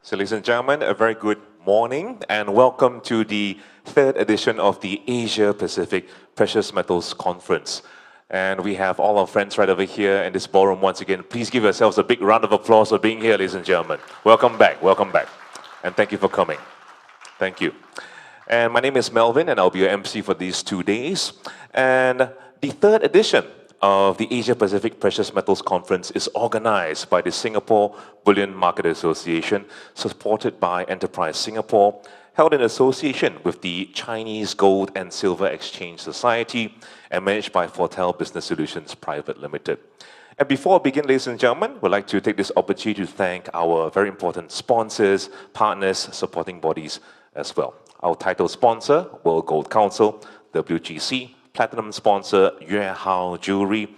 So, ladies and gentlemen, a very good morning and welcome to the third edition of the Asia Pacific Precious Metals Conference. And we have all our friends right over here in this ballroom once again. Please give yourselves a big round of applause for being here, ladies and gentlemen. Welcome back, and thank you for coming. Thank you. And my name is Melvin, and I'll be your MC for these 2 days. And the third edition of the Asia Pacific Precious Metals Conference is organized by the Singapore Bullion Market Association, supported by Enterprise Singapore, held in association with the Chinese Gold and Silver Exchange Society, and managed by Fortel Business Solutions Private Limited. And before I begin, ladies and gentlemen, we'd like to take this opportunity to thank our very important sponsors, partners, supporting bodies as well. Our title sponsor, World Gold Council, WGC. Platinum sponsor, Yue Hao Jewelry.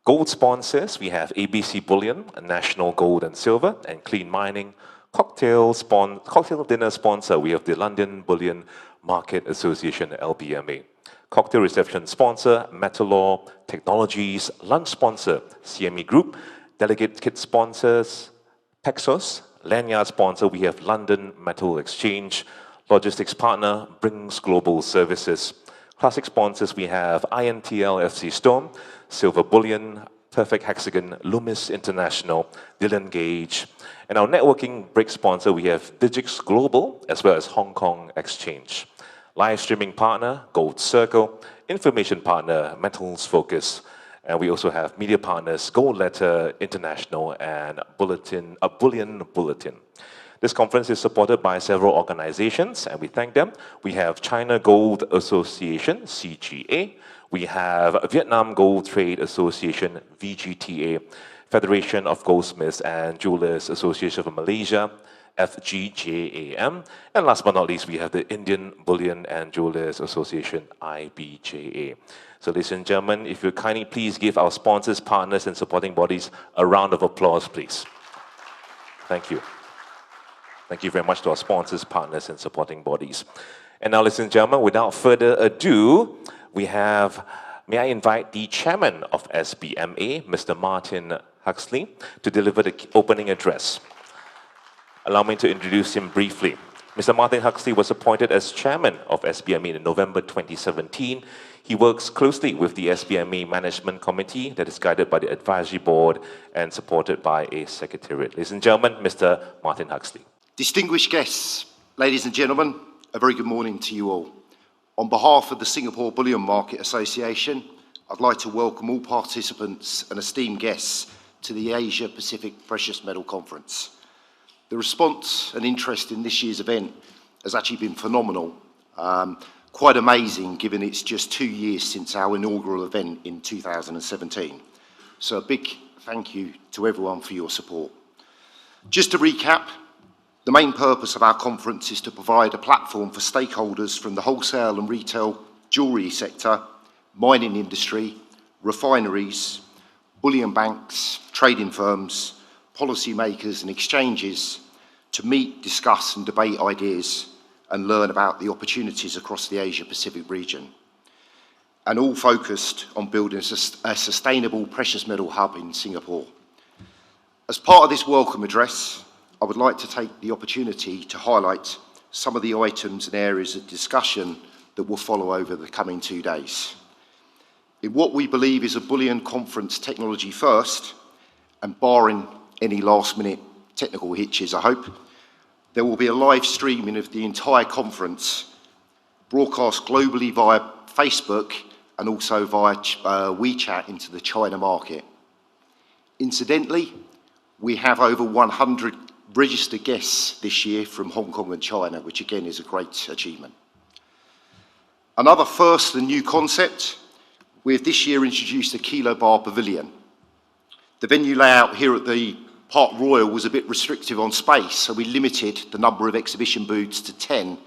Gold sponsors, we have ABC Bullion, National Gold and Silver, and Clean Mining. Cocktail dinner sponsor, we have the London Bullion Market Association, LBMA. Cocktail reception sponsor, Metalor Technologies. Lunch sponsor, CME Group. Delegate kit sponsors, Pexos. Lanyard sponsor, we have London Metal Exchange. Logistics partner, Brings Global Services. Classic sponsors, we have INTL FC Storm, Silver Bullion, Perfect Hexagon, Loomis International, Dillon Gage. And our networking break sponsor, we have Digix Global, as well as Hong Kong Exchange. Live streaming partner, Gold Circle. Information partner, Metals Focus. And we also have media partners, Gold Letter International and Bullion Bulletin. This conference is supported by several organizations, and we thank them. We have China Gold Association, CGA. We have Vietnam Gold Trade Association, VGTA. Federation of Goldsmiths and Jewelers Association of Malaysia, FGJAM. And last but not least, we have the Indian Bullion and Jewelers Association, IBJA. So ladies and gentlemen, if you kindly please give our sponsors, partners, and supporting bodies a round of applause, please. Thank you. Thank you very much to our sponsors, partners, and supporting bodies. And now, ladies and gentlemen, without further ado, may I invite the chairman of SBMA, Mr. Martin Huxley, to deliver the opening address. Allow me to introduce him briefly. Mr. Martin Huxley was appointed as chairman of SBMA in November 2017. He works closely with the SBMA Management Committee that is guided by the advisory board and supported by a secretariat. Ladies and gentlemen, Mr. Martin Huxley. Distinguished guests, ladies and gentlemen, a very good morning to you all. On behalf of the Singapore Bullion Market Association, I'd like to welcome all participants and esteemed guests to the Asia Pacific Precious Metal Conference. The response and interest in this year's event has actually been phenomenal, quite amazing given it's just 2 years since our inaugural event in 2017. So a big thank you to everyone for your support. Just to recap, the main purpose of our conference is to provide a platform for stakeholders from the wholesale and retail jewellery sector, mining industry, refineries, bullion banks, trading firms, policymakers and exchanges to meet, discuss and debate ideas and learn about the opportunities across the Asia-Pacific region, and all focused on building a sustainable precious metal hub in Singapore. As part of this welcome address, I would like to take the opportunity to highlight some of the items and areas of discussion that will follow over the coming 2 days. In what we believe is a bullion conference technology first, and barring any last-minute technical hitches, I hope, there will be a live streaming of the entire conference, broadcast globally via Facebook and also via WeChat into the China market. Incidentally, we have over 100 registered guests this year from Hong Kong and China, which again is a great achievement. Another first and new concept, we have this year introduced a Kilo Bar Pavilion. The venue layout here at the Park Royal was a bit restrictive on space, so we limited the number of exhibition booths to 10,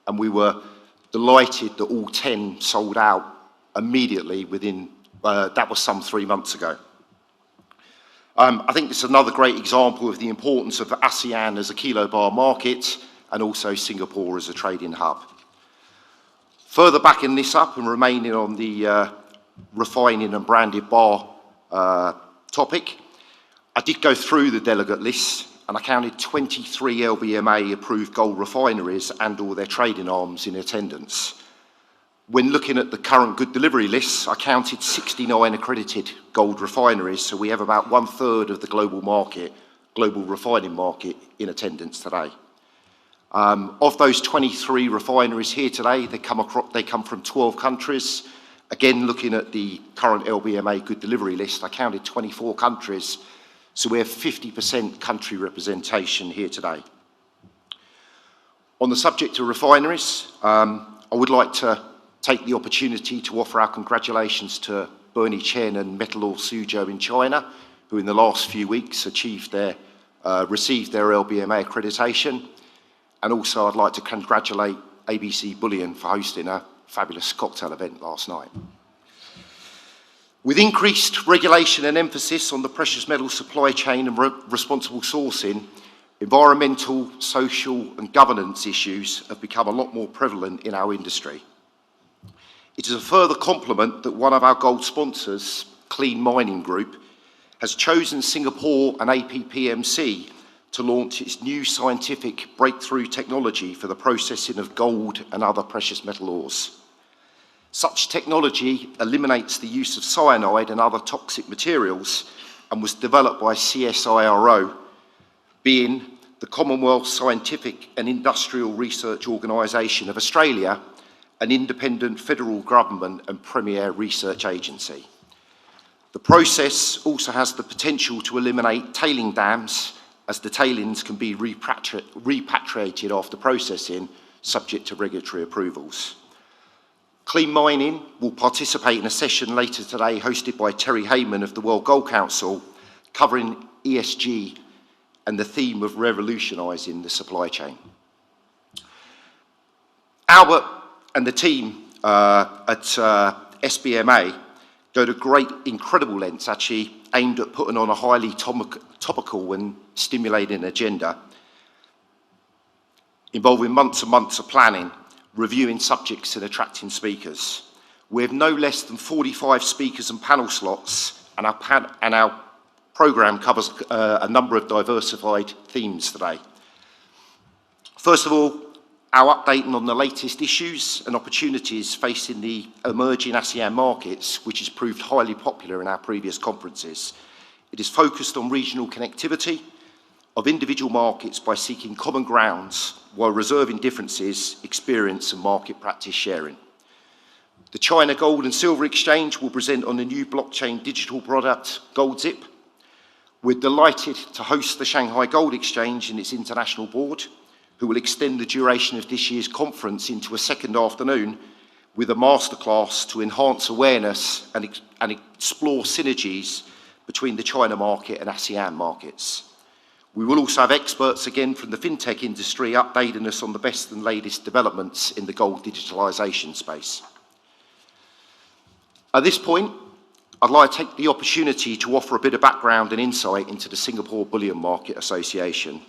and we were delighted that all 10 sold out immediately within, that was some 3 months ago. I think this is another great example of the importance of ASEAN as a kilo bar market and also Singapore as a trading hub. Further backing this up and remaining on the refining and branded bar topic, I did go through the delegate list and I counted 23 LBMA approved gold refineries and all their trading arms in attendance. When looking at the current good delivery lists, I counted 69 accredited gold refineries, so we have about 1/3 of the global refining market in attendance today. Of those 23 refineries here today, they come from 12 countries. Again, looking at the current LBMA good delivery list, I counted 24 countries, so we have 50% country representation here today. On the subject of refineries, I would like to take the opportunity to offer our congratulations to Bernie Chen and Metal Oil Suzhou in China, who in the last few weeks received their LBMA accreditation. And also I'd like to congratulate ABC Bullion for hosting a fabulous cocktail event last night. With increased regulation and emphasis on the precious metal supply chain and responsible sourcing, environmental, social and governance issues have become a lot more prevalent in our industry. It is a further compliment that one of our gold sponsors, Clean Mining Group, has chosen Singapore and APPMC to launch its new scientific breakthrough technology for the processing of gold and other precious metal ores. Such technology eliminates the use of cyanide and other toxic materials and was developed by CSIRO, being the Commonwealth Scientific and Industrial Research Organisation of Australia, an independent federal government and premier research agency. The process also has the potential to eliminate tailing dams, as the tailings can be repatriated after processing, subject to regulatory approvals. Clean Mining will participate in a session later today hosted by Terry Heyman of the World Gold Council, covering ESG and the theme of revolutionising the supply chain. Albert and the team at SBMA go to incredible lengths, actually aimed at putting on a highly topical and stimulating agenda, involving months and months of planning, reviewing subjects and attracting speakers. We have no less than 45 speakers and panel slots, and our programme covers a number of diversified themes today. First of all, our updating on the latest issues and opportunities facing the emerging ASEAN markets, which has proved highly popular in our previous conferences. It is focused on regional connectivity of individual markets by seeking common grounds while reserving differences, experience and market practice sharing. The China Gold and Silver Exchange will present on the new blockchain digital product, GoldZip. We're delighted to host the Shanghai Gold Exchange and its international board, who will extend the duration of this year's conference into a second afternoon with a masterclass to enhance awareness and explore synergies between the China market and ASEAN markets. We will also have experts again from the fintech industry updating us on the best and latest developments in the gold digitalisation space. At this point, I'd like to take the opportunity to offer a bit of background and insight into the Singapore Bullion Market Association.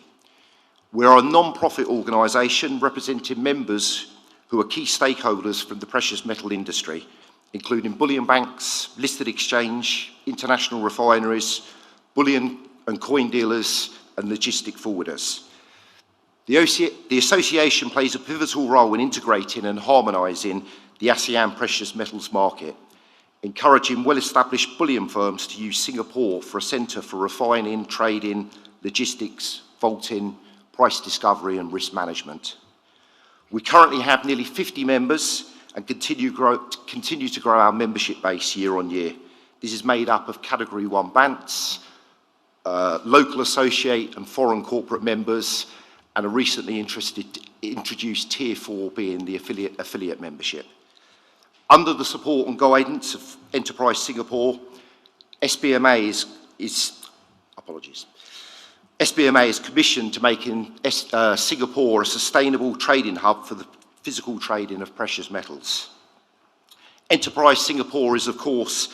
We are a non-profit organisation representing members who are key stakeholders from the precious metal industry, including bullion banks, listed exchange, international refineries, bullion and coin dealers, and logistic forwarders. The association plays a pivotal role in integrating and harmonising the ASEAN precious metals market, encouraging well-established bullion firms to use Singapore for a centre for refining, trading, logistics, vaulting, price discovery and risk management. We currently have nearly 50 members and continue to grow our membership base year on year. This is made up of Category 1 banks, local associate and foreign corporate members, and a recently introduced Tier 4 being the affiliate membership. Under the support and guidance of Enterprise Singapore, SBMA is commissioned to making Singapore a sustainable trading hub for the physical trading of precious metals. Enterprise Singapore is, of course,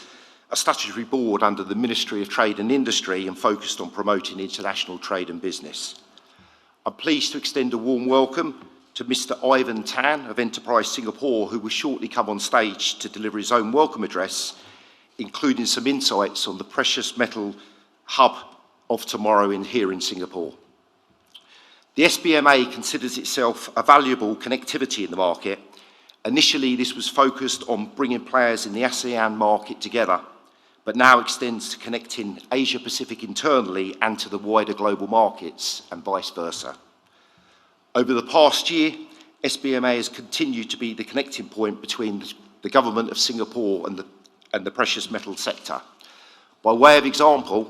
a statutory board under the Ministry of Trade and Industry and focused on promoting international trade and business. I'm pleased to extend a warm welcome to Mr. Ivan Tan of Enterprise Singapore, who will shortly come on stage to deliver his own welcome address, including some insights on the precious metal hub of tomorrow here in Singapore. The SBMA considers itself a valuable connectivity in the market. Initially, this was focused on bringing players in the ASEAN market together, but now extends to connecting Asia-Pacific internally and to the wider global markets, and vice versa. Over the past year, SBMA has continued to be the connecting point between the government of Singapore and the precious metal sector. By way of example,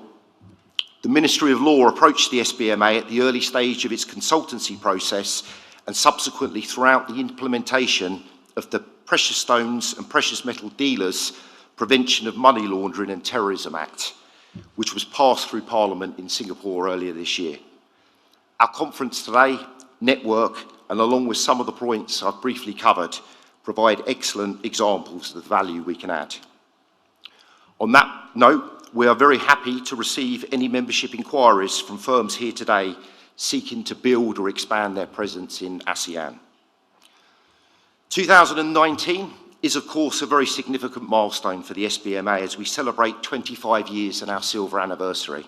the Ministry of Law approached the SBMA at the early stage of its consultancy process and subsequently throughout the implementation of the Precious Stones and Precious Metal Dealers Prevention of Money Laundering and Terrorism Act, which was passed through Parliament in Singapore earlier this year. Our conference today, network, and along with some of the points I've briefly covered, provide excellent examples of the value we can add. On that note, we are very happy to receive any membership inquiries from firms here today seeking to build or expand their presence in ASEAN. 2019 is, of course, a very significant milestone for the SBMA as we celebrate 25 years and our silver anniversary.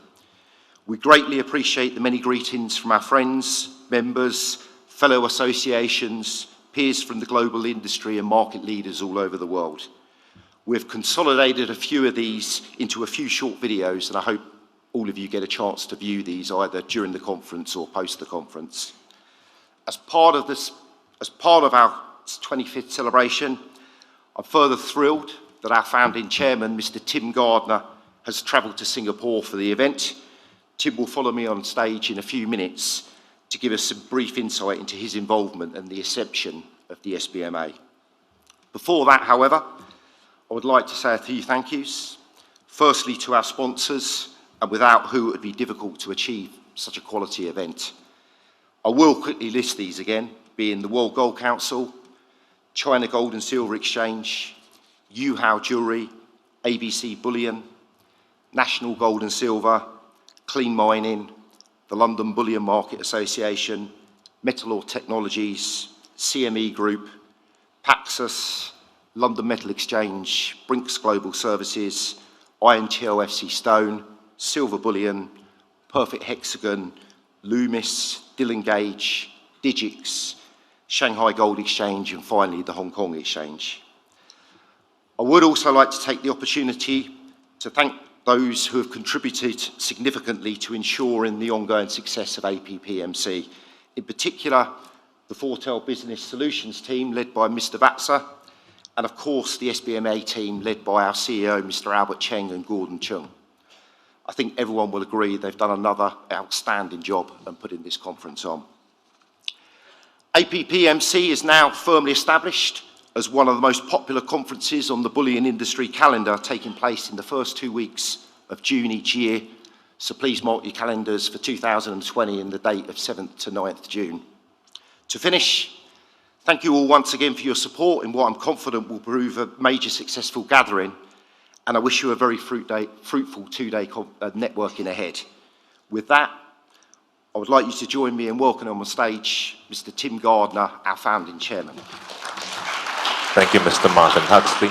We greatly appreciate the many greetings from our friends, members, fellow associations, peers from the global industry and market leaders all over the world. We've consolidated a few of these into a few short videos, and I hope all of you get a chance to view these either during the conference or post the conference. As part of our 25th celebration, I'm further thrilled that our founding chairman, Mr. Tim Gardner, has travelled to Singapore for the event. Tim will follow me on stage in a few minutes to give us some brief insight into his involvement and the inception of the SBMA. Before that, however, I would like to say a few thank yous. Firstly, to our sponsors, and without who it would be difficult to achieve such a quality event. I will quickly list these again, being the World Gold Council, China Gold and Silver Exchange, Yuhao Jewelry, ABC Bullion, National Gold and Silver, Clean Mining, the London Bullion Market Association, Metalor Technologies, CME Group, Paxos, London Metal Exchange, Brinks Global Services, INTO FC Stone, Silver Bullion, Perfect Hexagon, Loomis, Dillon Gage, Digix, Shanghai Gold Exchange, and finally the Hong Kong Exchange. I would also like to take the opportunity to thank those who have contributed significantly to ensuring the ongoing success of APPMC, in particular the Fortel Business Solutions team led by Mr. Vatsa, and of course the SBMA team led by our CEO, Mr. Albert Cheng and Gordon Chung. I think everyone will agree they've done another outstanding job in putting this conference on. APPMC is now firmly established as one of the most popular conferences on the bullion industry calendar, taking place in the first 2 weeks of June each year. So please mark your calendars for 2020 and the date of 7th to 9th June. To finish, thank you all once again for your support in what I'm confident will prove a major successful gathering, and I wish you a very fruitful two-day networking ahead. With that, I would like you to join me in welcoming on stage Mr. Tim Gardner, our founding chairman. Thank you, Mr. Martin Huxley.